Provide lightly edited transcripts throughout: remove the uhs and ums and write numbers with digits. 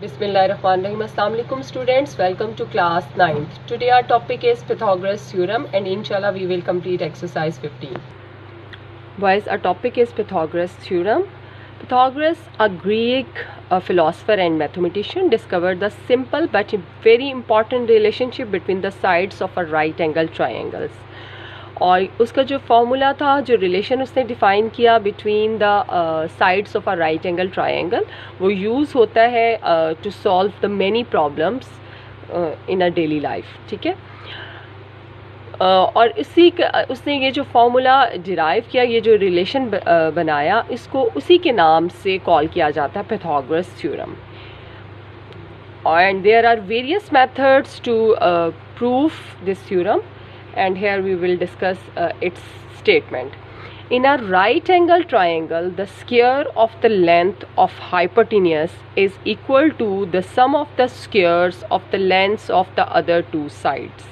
Bismillahirrahmanirrahim. Assalamu alaikum students. Welcome to class 9th. Today our topic is Pythagoras theorem and inshallah we will complete exercise 15. Boys, our topic is Pythagoras theorem. Pythagoras, a Greek philosopher and mathematician, discovered the simple but very important relationship between the sides of a right angle triangles. और उसका जो formula था, जो relation उसने define किया between the sides of a right angle triangle, वो use होता है to solve the many problems in a daily life. ठीक है. और उसने ये जो फॉर्मूला डिराइव किया, ये जो रिलेशन बनाया, इसको उसी के नाम से कॉल किया जाता है Pythagoras theorem. And there are various methods to prove this theorem. And here we will discuss its statement. In a right angle triangle, the square of the length of hypotenuse is equal to the sum of the squares of the lengths of the other two sides.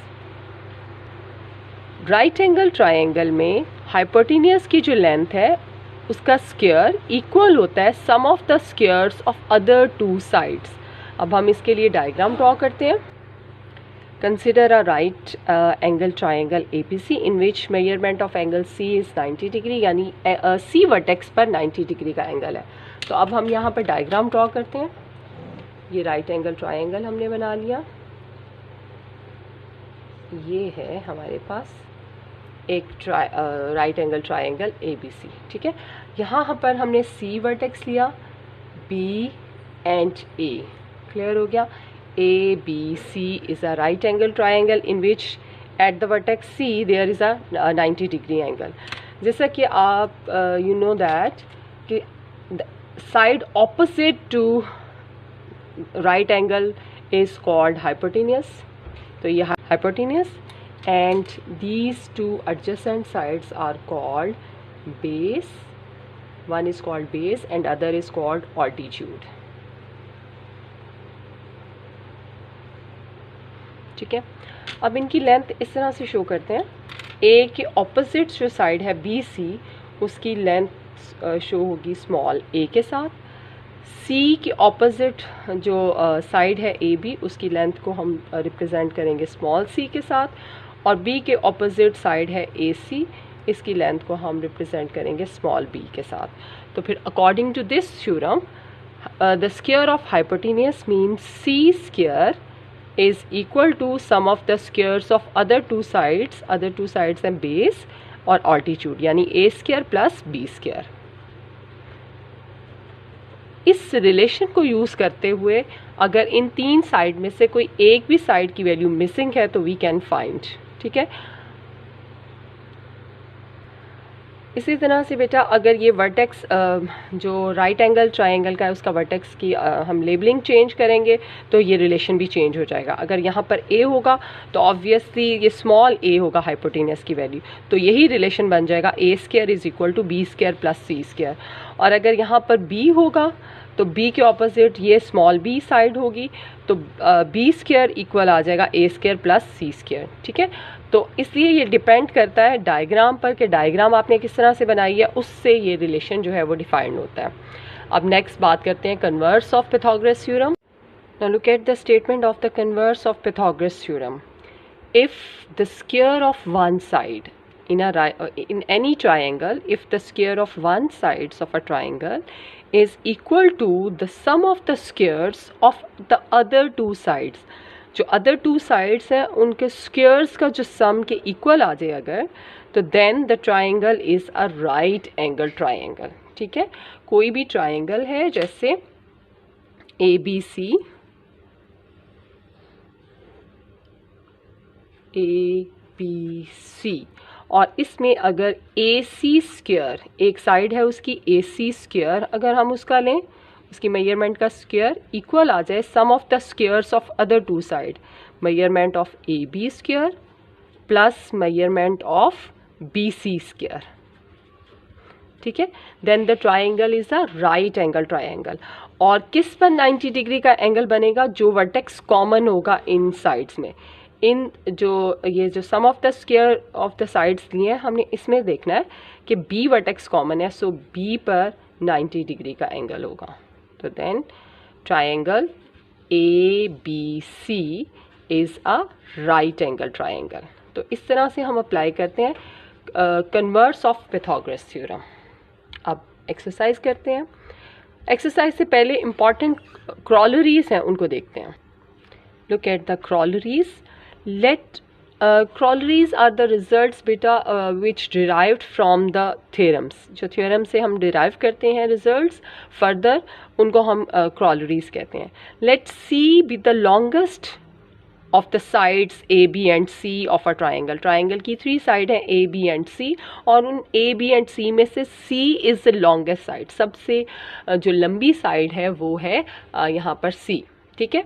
Right angle triangle में hypotenuse की जो length है, उसका square equal होता है sum of the squares of other two sides. अब हम इसके लिए diagram draw करते हैं. Consider a right angle triangle ABC in which measurement of angle C is 90 degree, यानी C वर्टेक्स पर 90 डिग्री का एंगल है. तो अब हम यहाँ पर डायग्राम ड्रॉ करते हैं. ये राइट एंगल ट्रायंगल हमने बना लिया. ये है हमारे पास एक राइट एंगल ट्रायंगल ABC. ठीक है. यहाँ पर हमने C वर्टेक्स लिया, B एंड A. क्लियर हो गया. ABC is a right angle triangle in which at the vertex C there is a 90 degree angle. जैसा कि आप you know that कि the side opposite to right angle is called hypotenuse. तो ये hypotenuse and these two adjacent sides are called base. One is called base and other is called altitude. ठीक है. अब इनकी लेंथ इस तरह से शो करते हैं. ए के ऑपोजिट जो साइड है BC, उसकी लेंथ शो होगी स्मॉल a के साथ. C के ऑपोजिट जो साइड है AB, उसकी लेंथ को हम रिप्रेजेंट करेंगे स्मॉल c के साथ. और B के ऑपोजिट साइड है AC, इसकी लेंथ को हम रिप्रेजेंट करेंगे स्मॉल b के साथ. तो फिर according to this theorem the square of hypotenuse means C square is equal to sum of the squares of other two sides and base और altitude, यानी a square plus b square. इस relation को use करते हुए अगर इन तीन side में से कोई एक भी साइड की वैल्यू मिसिंग है तो वी कैन फाइंड. ठीक है. इसी तरह से बेटा अगर ये वर्टेक्स जो राइट एंगल ट्रायंगल का है उसका वर्टेक्स की हम लेबलिंग चेंज करेंगे तो ये रिलेशन भी चेंज हो जाएगा. अगर यहाँ पर a होगा तो ऑब्वियसली ये स्मॉल a होगा हाइपोटेन्यूज की वैल्यू, तो यही रिलेशन बन जाएगा a square is equal to b square plus c square. और अगर यहाँ पर b होगा तो b के ऑपोजिट ये स्मॉल b साइड होगी, तो b स्क्वायर इक्वल आ जाएगा a square plus c square. ठीक है. तो इसलिए ये डिपेंड करता है डायग्राम पर कि डायग्राम आपने किस तरह से बनाई है, उससे ये रिलेशन जो है वो डिफाइंड होता है. अब नेक्स्ट बात करते हैं converse of Pythagoras theorem. Now look at the statement of the converse of Pythagoras theorem. If the square of one side in any triangle, if the square of one sides of a triangle is equal to the sum of the squares of the other two sides, जो other two sides हैं उनके squares का जो सम के equal आ जाए अगर, तो then the triangle is a right angle triangle. ठीक है. कोई भी ट्राइंगल है जैसे ABC, और इसमें अगर AC स्क्वायर, एक साइड है उसकी AC स्क्वायर, अगर हम उसका लें, उसकी मेजरमेंट का स्क्वायर इक्वल आ जाए sum of the squares of other two side, measurement of AB square plus measurement of BC square. ठीक है. Then the triangle is a right angle triangle. और किस पर 90 डिग्री का एंगल बनेगा? जो वर्टेक्स कॉमन होगा इन साइड्स में. इन ये जो sum of the square of the sides लिए हैं हमने, इसमें देखना है कि B वर्टेक्स कॉमन है, सो B पर 90 डिग्री का एंगल होगा. तो then triangle ABC is a right angle triangle. तो इस तरह से हम अप्लाई करते हैं कन्वर्स ऑफ पाइथागोरस थ्योरम। अब एक्सरसाइज करते हैं। एक्सरसाइज से पहले इंपॉर्टेंट क्रॉलरीज हैं, उनको देखते हैं। Look at the corollaries. Let corollaries are the results बेटा which derived from the theorems. जो थ्योरम से हम डिराइव करते हैं रिजल्ट्स फर्दर, उनको हम क्रॉलरीज कहते हैं। Let C be the longest of the sides A, B and C of a triangle। Triangle की 3 साइड हैं A, B and C, और उन A, B and C में से C is the longest side। सबसे जो लंबी साइड है वो है यहाँ पर C। ठीक है,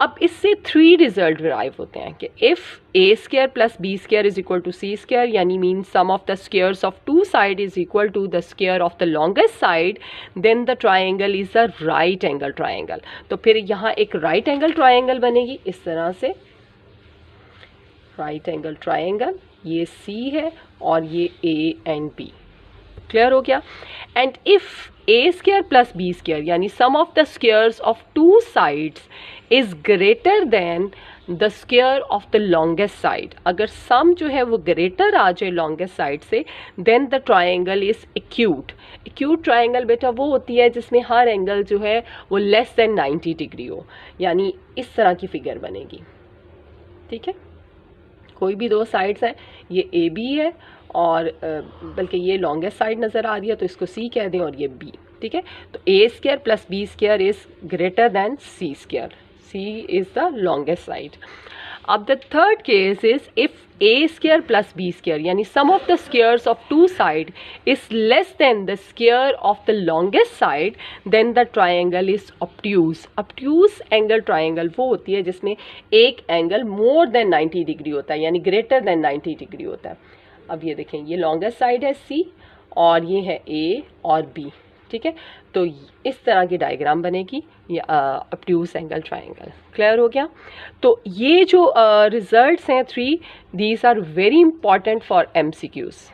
अब इससे 3 रिजल्ट डिराइव होते हैं कि if A square plus B square is equal to C square, यानी mean sum of the squares of 2 side is equal to the square of the longest side, then the triangle is a right angle triangle. तो फिर यहाँ एक right angle triangle बनेगी इस तरह से, right angle triangle, ये सी है और ये ए एंड बी। क्लियर हो गया। And if A square plus B square, यानी sum of the squares of 2 sides is greater than the square of the longest side, अगर सम जो है वो ग्रेटर आ जाए लॉन्गेस्ट साइड से, then the triangle is acute. Acute triangle बेटा वो होती है जिसमें हर एंगल जो है वो लेस देन 90 डिग्री हो, यानी इस तरह की फिगर बनेगी। ठीक है, कोई भी 2 साइड्स हैं, ये ए बी है और बल्कि ये लॉन्गेस्ट साइड नज़र आ रही है तो इसको सी कह दें, और ये बी। ठीक है, तो A square plus B square is greater than C square, C is the longest side. अब the third case is if A square plus B square, यानी sum of the squares of 2 side is less than the square of the longest side, then the triangle is obtuse. Obtuse angle triangle वो होती है जिसमें एक angle more than 90 degree होता है, यानी greater than 90 degree होता है। अब ये देखें, ये लॉन्गेस्ट साइड है सी और ये है ए और बी। ठीक है, तो इस तरह की डायग्राम बनेगी, ये ऑब्ट्यूज एंगल ट्राइंगल। क्लियर हो गया। तो ये जो रिजल्ट्स हैं 3, these are very important for MCQs।